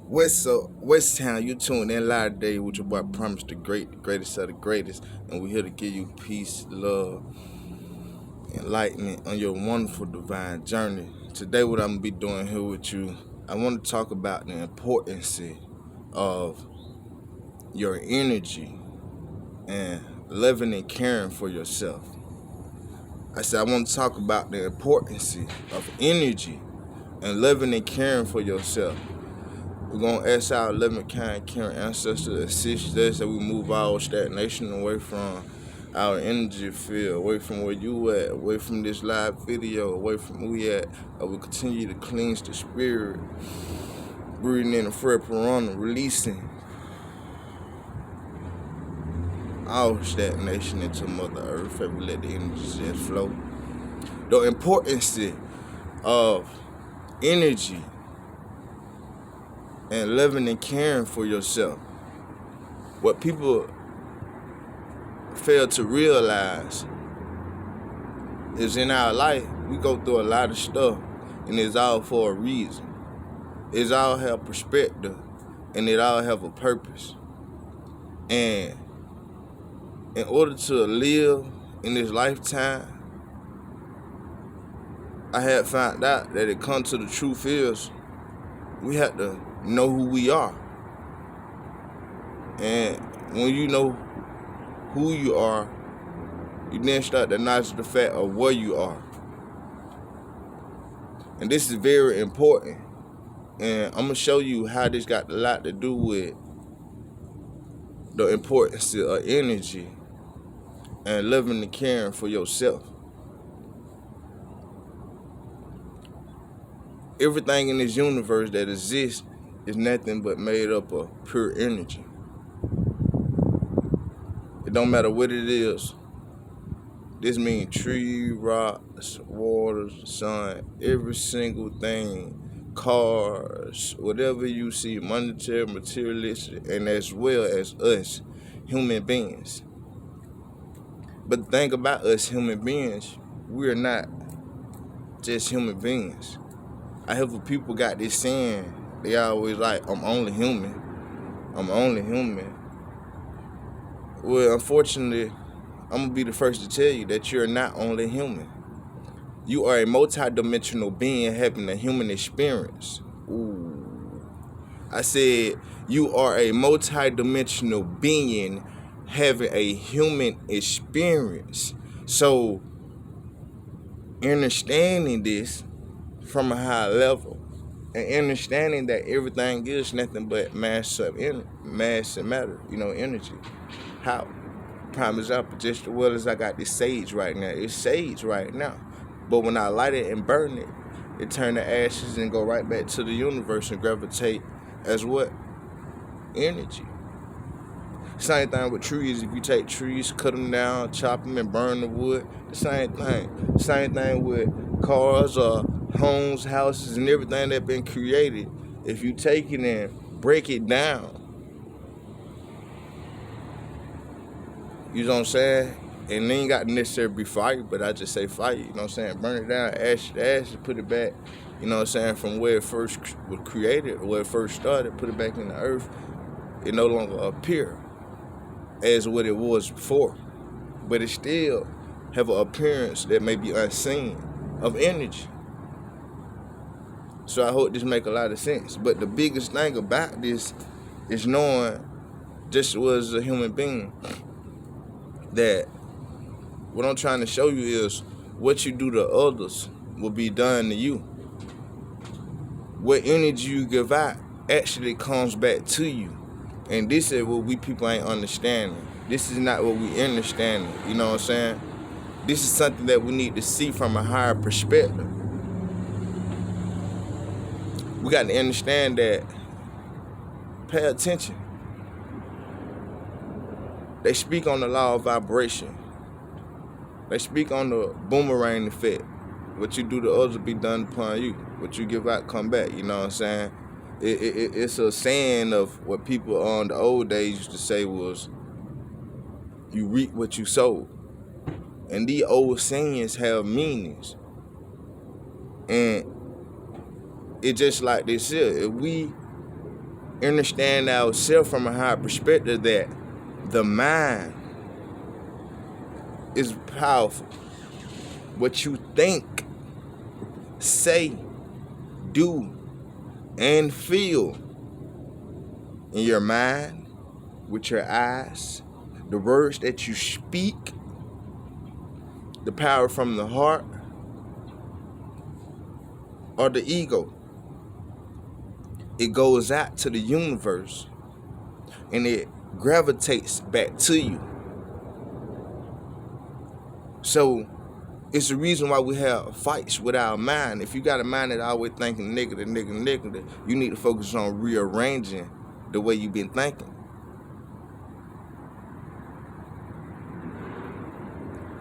What's up, West Town? You tuned in live today with your boy Promise the Great, the greatest of the greatest, and we're here to give you peace, love, enlightenment on your wonderful divine journey. Today, what I'm gonna be doing here with you, I want to talk about the importance of your energy and living and caring for yourself. I said I want to talk about the importance of energy and living and caring for yourself. We're going to ask our living, kind, caring ancestors to assist us that we move our stagnation away from our energy field, away from where you at, away from this live video, away from where we at. We continue to cleanse the spirit, breathing in the fresh piranha, releasing our stagnation into Mother Earth, and we let the energy just flow. The importance of energy and living and caring for yourself. What people fail to realize is in our life, we go through a lot of stuff, and it's all for a reason. It's all have perspective, and it all have a purpose. And in order to live in this lifetime, I had found out that it comes to the truth is we have to know who we are. And when you know who you are, you then start to acknowledge the fact of where you are. And this is very important. And I'm going to show you how this got a lot to do with the importance of energy and living and caring for yourself. Everything in this universe that exists is nothing but made up of pure energy. It don't matter what it is. This means tree, rocks, water, sun, every single thing, cars, whatever you see, monetary, materialistic, and as well as us, human beings. But the thing about us human beings, we're not just human beings. I hear people got this saying, they always like, I'm only human. I'm only human. Well, unfortunately, I'm going to be the first to tell you that you're not only human. You are a multi-dimensional being having a human experience. Ooh. I said you are a multi-dimensional being having a human experience. So, understanding this from a high level and understanding that everything is nothing but mass and matter, energy. How? Prime example, just as well as I got this sage right now. It's sage right now. But when I light it and burn it, it turn to ashes and go right back to the universe and gravitate as what? Energy. Same thing with trees. If you take trees, cut them down, chop them, and burn the wood, the same thing. Same thing with cars or homes, houses, and everything that's been created. If you take it and break it down, you know what I'm saying? And then you got to necessarily be fire, but I just say fire, you know what I'm saying? Burn it down, ash to ash, put it back, you know what I'm saying, from where it first was created, or where it first started, put it back in the earth. It no longer appear as what it was before. But it still have an appearance that may be unseen of energy. So I hope this make a lot of sense. But the biggest thing about this is knowing, just as a human being, that what I'm trying to show you is what you do to others will be done to you. What energy you give out actually comes back to you. And this is what we people ain't understanding. This is not what we understand. You know what I'm saying? This is something that we need to see from a higher perspective. We got to understand that. Pay attention. They speak on the law of vibration. They speak on the boomerang effect. What you do to others will be done upon you. What you give out, come back. You know what I'm saying? It's a saying of what people on the old days used to say was, you reap what you sow. And these old sayings have meanings. And it's just like this here. If we understand ourselves from a higher perspective that the mind is powerful. What you think, say, do, and feel in your mind, with your eyes, the words that you speak, the power from the heart, or the ego, it goes out to the universe and it gravitates back to you. So it's the reason why we have fights with our mind. If you got a mind that always thinking negative, you need to focus on rearranging the way you've been thinking.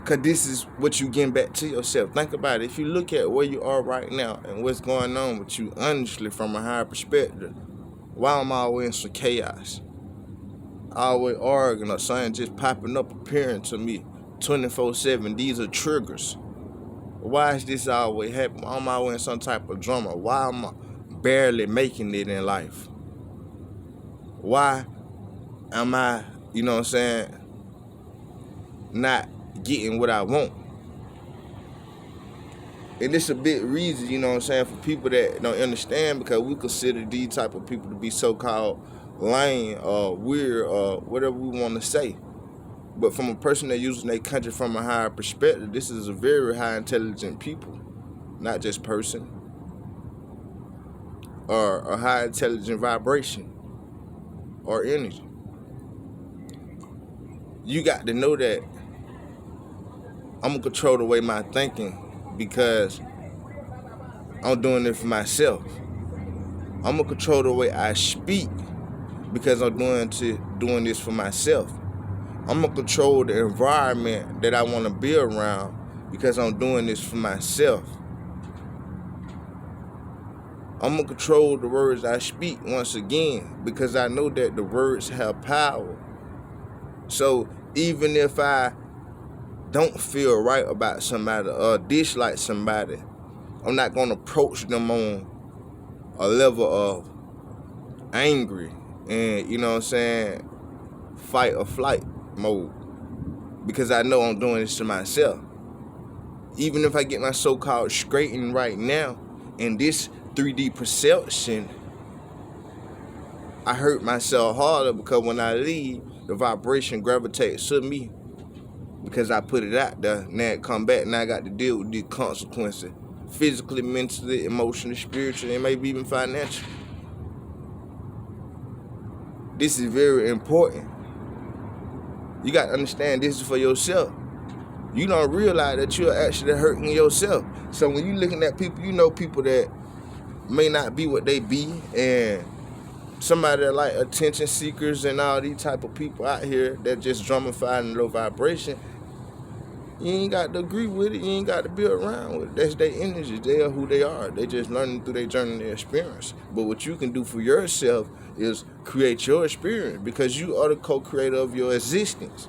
Because this is what you getting back to yourself. Think about it. If you look at where you are right now and what's going on with you, honestly, from a higher perspective, why am I always in some chaos? Always arguing or something just popping up, appearing to me 24/7. These are triggers. Why is this always happening? Why am I always in some type of drama? Why am I barely making it in life? Why am I, not getting what I want? And it's a big reason, for people that don't understand, because we consider these type of people to be so-called lame or weird or whatever we want to say. But from a person that uses their country from a higher perspective, this is a very high intelligent people, not just person, or a high intelligent vibration or energy. You got to know that I'm going to control the way my thinking, because I'm doing it for myself. I'm going to control the way I speak, because I'm doing this for myself. I'm going to control the environment that I want to be around, because I'm doing this for myself. I'm going to control the words I speak, once again, because I know that the words have power. So even if I don't feel right about somebody or dislike somebody, I'm not going to approach them on a level of angry and, fight or flight mode, because I know I'm doing this to myself. Even if I get my so-called straightened right now in this 3D perception, I hurt myself harder, because when I leave, the vibration gravitates to me, because I put it out there. Now it come back, and I got to deal with these consequences, physically, mentally, emotionally, spiritually, and maybe even financially. This is very important. You got to understand this is for yourself. You don't realize that you're actually hurting yourself. So when you're looking at people, people that may not be what they be, and somebody that like attention seekers and all these type of people out here that just drumify in low vibration, you ain't got to agree with it. You ain't got to be around with it. That's their energy. They are who they are. They just learning through their journey and their experience. But what you can do for yourself is create your experience, because you are the co-creator of your existence.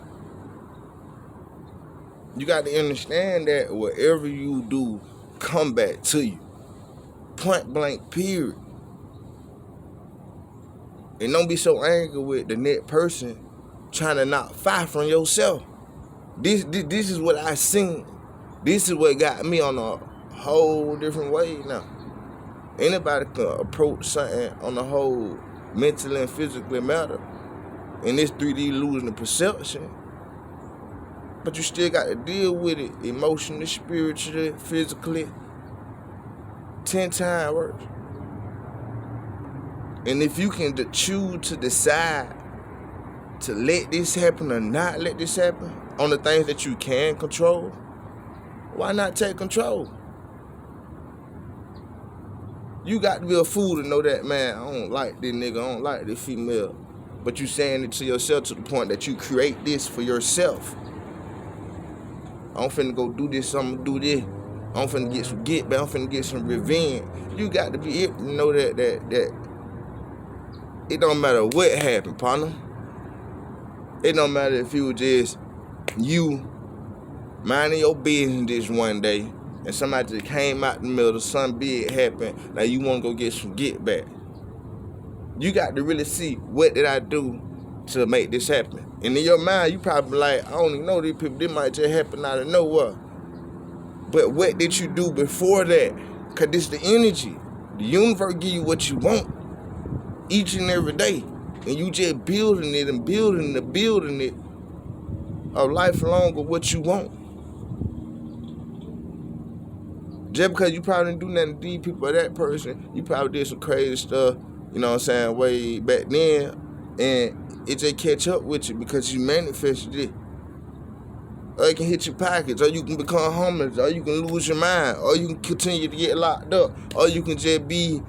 You got to understand that whatever you do, come back to you. Point blank, period. And don't be so angry with the next person trying to knock fire from yourself. This is what I seen. This is what got me on a whole different way now. Anybody can approach something on a whole mentally and physically matter. In this 3D losing the perception. But you still got to deal with it emotionally, spiritually, physically, 10 times worse. And if you can choose to decide to let this happen or not let this happen on the things that you can control, why not take control? You got to be a fool to know that, man, I don't like this nigga, I don't like this female. But you saying it to yourself to the point that you create this for yourself. I'm finna go do this, I'm gonna do this. I'm finna get some get back, I'm finna get some revenge. You got to be able to know that it don't matter what happened, partner. It don't matter if it was just you minding your business this one day and somebody just came out in the middle of something big happened, now you want to go get some get back. You got to really see, what did I do to make this happen? And in your mind, you probably like, I don't even know these people. This might just happen out of nowhere. But what did you do before that? Because this the energy. The universe give you what you want each and every day. And you just building it and building it a lifelong of what you want. Just because you probably didn't do nothing to these people or that person, you probably did some crazy stuff, you know what I'm saying, way back then, and it just catch up with you because you manifested it. Or it can hit your pockets, or you can become homeless, or you can lose your mind, or you can continue to get locked up, or you can just be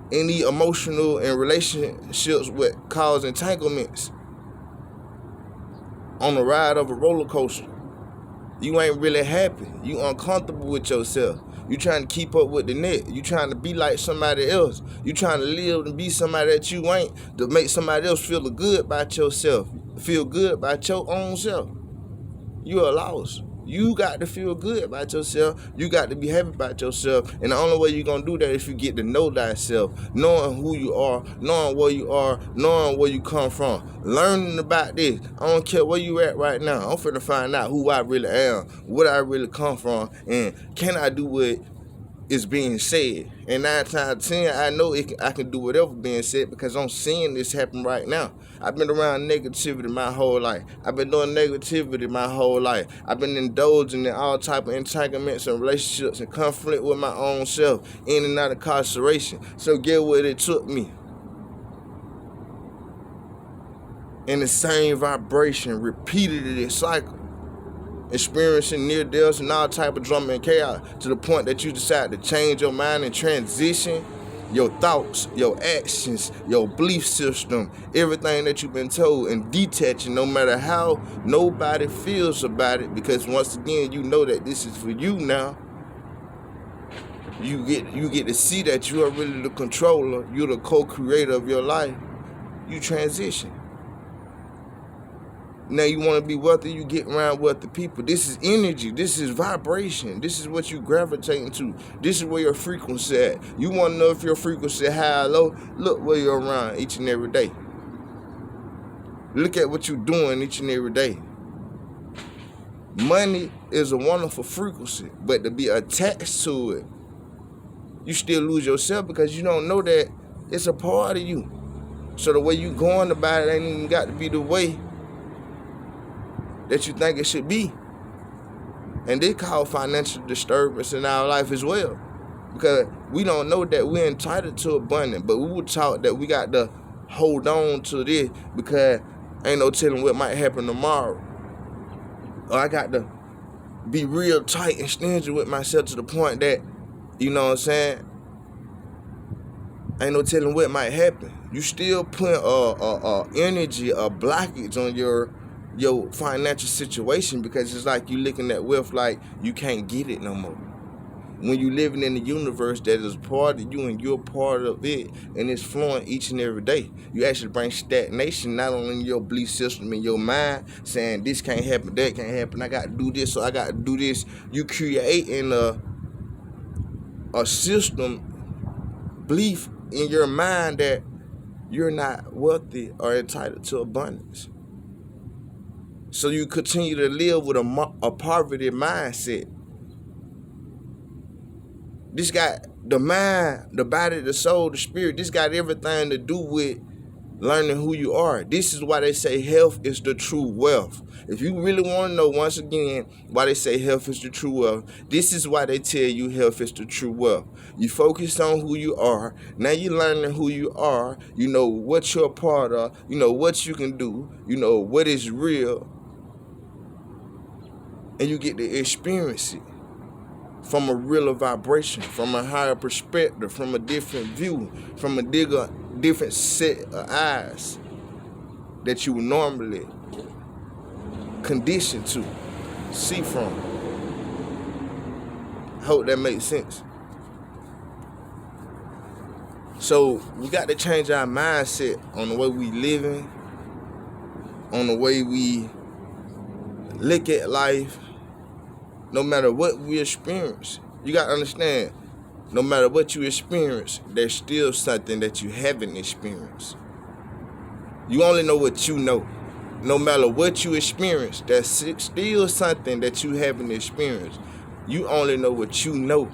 in the emotional and relationships with cause entanglements on the ride of a roller coaster. You ain't really happy. You uncomfortable with yourself. You trying to keep up with the net. You trying to be like somebody else. You trying to live and be somebody that you ain't, to make somebody else feel good about yourself, feel good about your own self. You are lost. You got to feel good about yourself. You got to be happy about yourself. And the only way you're going to do that is if you get to know thyself, knowing who you are, knowing where you are, knowing where you come from, learning about this. I don't care where you at right now. I'm finna find out who I really am, what I really come from, and can I do what is being said. And 9 times out of 10, I know I can do whatever being said because I'm seeing this happen right now. I've been around negativity my whole life. I've been doing negativity my whole life. I've been indulging in all type of entanglements and relationships and conflict with my own self, in and out of incarceration. So get what it took me. In the same vibration, repeatedly cycle. Experiencing near deaths and all type of drama and chaos, to the point that you decide to change your mind and transition your thoughts, your actions, your belief system, everything that you've been told, and detaching no matter how nobody feels about it, because once again you know that this is for you now. You get to see that you are really the controller, you're the co-creator of your life. You transition. Now you want to be wealthy, you get around wealthy people. This is energy. This is vibration. This is what you gravitating to. This is where your frequency at. You want to know if your frequency high or low? Look where you're around each and every day. Look at what you're doing each and every day. Money is a wonderful frequency, but to be attached to it, you still lose yourself because you don't know that it's a part of you. So the way you going about it ain't even got to be the way that you think it should be. And they call financial disturbance in our life as well, because we don't know that we're entitled to abundance, but we were taught that we got to hold on to this because ain't no telling what might happen tomorrow. Or I got to be real tight and stingy with myself to the point that, you know what I'm saying, ain't no telling what might happen. You still put energy, a blockage on your financial situation, because it's like you looking at wealth like you can't get it no more. When you living in the universe that is part of you and you're part of it, and it's flowing each and every day, you actually bring stagnation not only in your belief system, in your mind, saying this can't happen, that can't happen, I got to do this, so I got to do this. You creating a system, belief in your mind that you're not wealthy or entitled to abundance. So you continue to live with a poverty mindset. This got the mind, the body, the soul, the spirit. This got everything to do with learning who you are. This is why they say health is the true wealth. If you really want to know, once again, why they say health is the true wealth, this is why they tell you health is the true wealth. You focus on who you are. Now you're learning who you are. You know what you're a part of. You know what you can do. You know what is real. And you get to experience it from a realer vibration, from a higher perspective, from a different view, from a different set of eyes that you would normally conditioned to see from. I hope that makes sense. So we got to change our mindset on the way we living, on the way we look at life, no matter what we experience. You got to understand, no matter what you experience, there's still something that you haven't experienced. You only know what you know. No matter what you experience, there's still something that you haven't experienced. You only know what you know.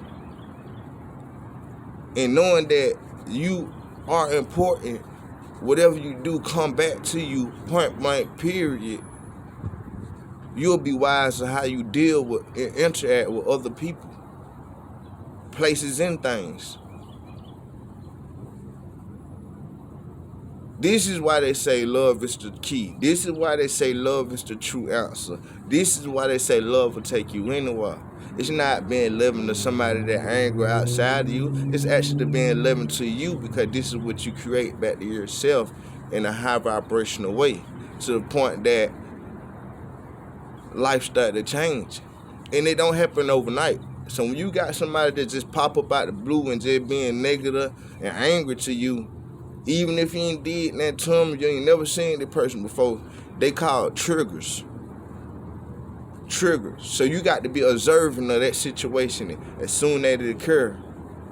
And knowing that you are important, whatever you do come back to you, point blank, period, you'll be wise on how you deal with and interact with other people, places, and things. This is why they say love is the key. This is why they say love is the true answer. This is why they say love will take you anywhere. It's not being loving to somebody that angry outside of you. It's actually being loving to you, because this is what you create back to yourself in a high vibrational way, to the point that life start to change. And it don't happen overnight. So when you got somebody that just pop up out the blue and just being negative and angry to you, even if you ain't did that to them, you ain't never seen the person before, they call triggers. Triggers. So you got to be observant of that situation as soon as it occur,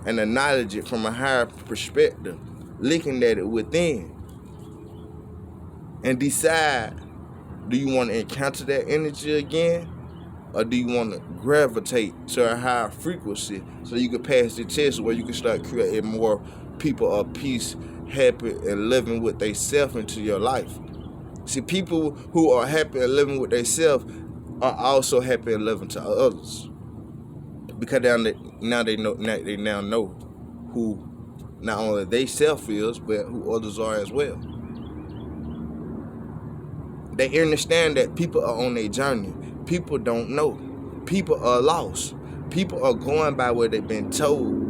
and acknowledge it from a higher perspective, looking at it within, and decide, do you want to encounter that energy again, or do you want to gravitate to a higher frequency so you can pass the test where you can start creating more people of peace, happy, and living with themselves into your life. See, people who are happy and living with themselves are also happy and living to others, because now they know who not only they self is, but who others are as well. They understand that people are on their journey. People don't know. People are lost. People are going by what they've been told.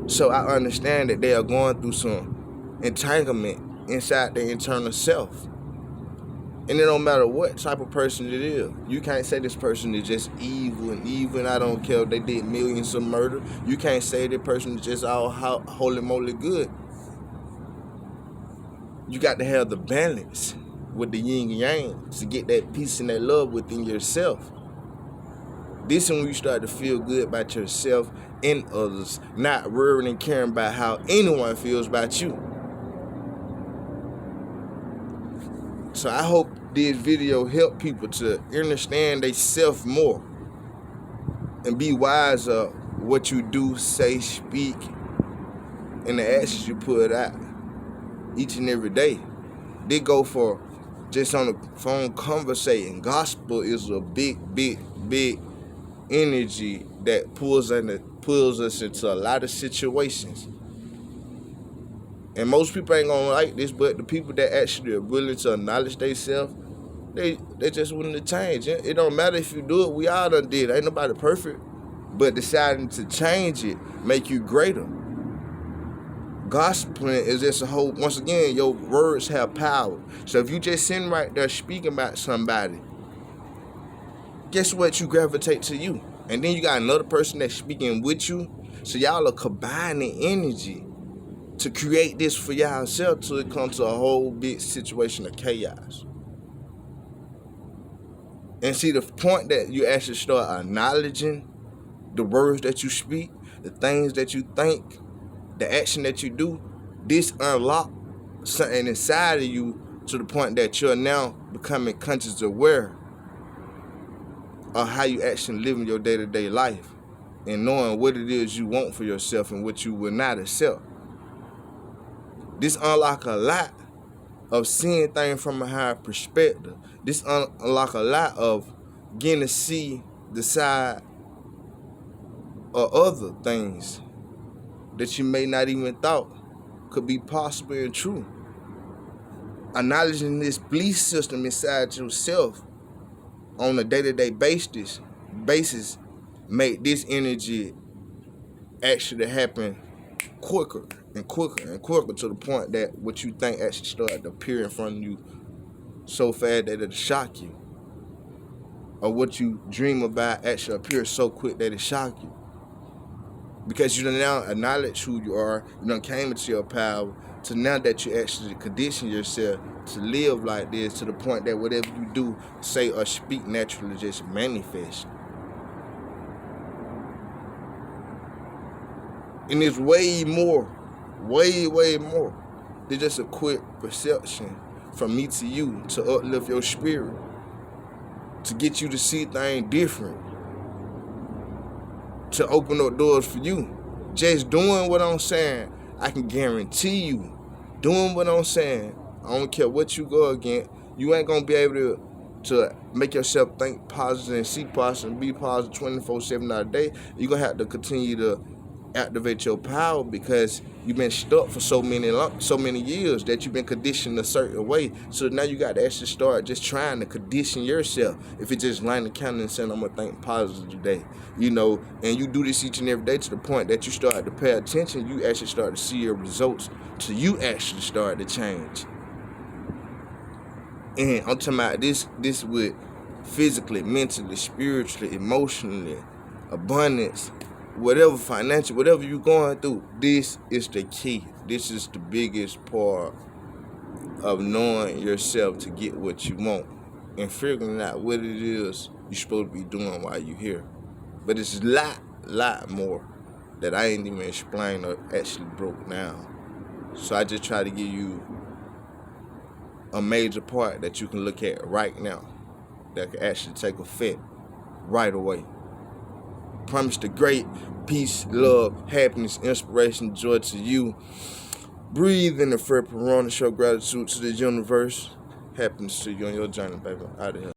So I understand that they are going through some entanglement inside their internal self. And it don't matter what type of person it is. You can't say this person is just evil and I don't care if they did millions of murder. You can't say this person is just all holy moly good. You got to have the balance with the yin and yang to get that peace and that love within yourself. This is when you start to feel good about yourself and others, not worrying and caring about how anyone feels about you. So I hope this video help people to understand themselves more and be wise of what you do, say, speak, and the actions you put out each and every day. They go for just on the phone conversating. Gospel is a big energy that pulls us into a lot of situations. And most people ain't gonna like this, but the people that actually are willing to acknowledge themselves, they just willing to change. It don't matter if you do it. We all done did. Ain't nobody perfect. But deciding to change it make you greater. Gospeling is just a whole, once again, your words have power. So if you just sitting right there speaking about somebody, guess what? You gravitate to you. And then you got another person that's speaking with you. So y'all are combining energy to create this for yourself till it comes to a whole big situation of chaos. And see, the point that you actually start acknowledging the words that you speak, the things that you think, the action that you do, this unlock something inside of you to the point that you're now becoming conscious aware of how you actually live in your day-to-day life and knowing what it is you want for yourself and what you will not accept. This unlock a lot of seeing things from a higher perspective. This unlock a lot of getting to see the side of other things that you may not even thought could be possible and true. Acknowledging this belief system inside yourself on a day-to-day basis make this energy actually happen quicker and quicker and quicker, to the point that what you think actually started to appear in front of you so fast that it'll shock you. Or what you dream about actually appears so quick that it shock you. Because you now acknowledge who you are, you done came into your power, to now that you actually condition yourself to live like this, to the point that whatever you do, say, or speak naturally just manifests. And it's way more, way more than just a quick perception from me to you to uplift your spirit, to get you to see things different, to open up doors for you. Just doing what I'm saying, I can guarantee you, doing what I'm saying, I don't care what you go against, you ain't gonna be able to make yourself think positive and see positive and be positive 24/7 out of the day. You're gonna have to continue to activate your power because you've been stuck for so many years that you've been conditioned a certain way. So now you got to actually start just trying to condition yourself. If it's just lying the counter and saying I'm gonna think positive today, and you do this each and every day to the point that you start to pay attention, you actually start to see your results. So you actually start to change. And I'm talking about this with physically, mentally, spiritually, emotionally, abundance, whatever, financial, whatever you're going through. This is the key. This is the biggest part of knowing yourself to get what you want and figuring out what it is you're supposed to be doing while you're here. But it's a lot more that I ain't even explained or actually broke down. So I just try to give you a major part that you can look at right now that can actually take effect right away. Promise the great peace, love, happiness, inspiration, joy to you. Breathe in the Fred Perona. Show gratitude to the universe. Happiness to you on your journey, baby. Out of here.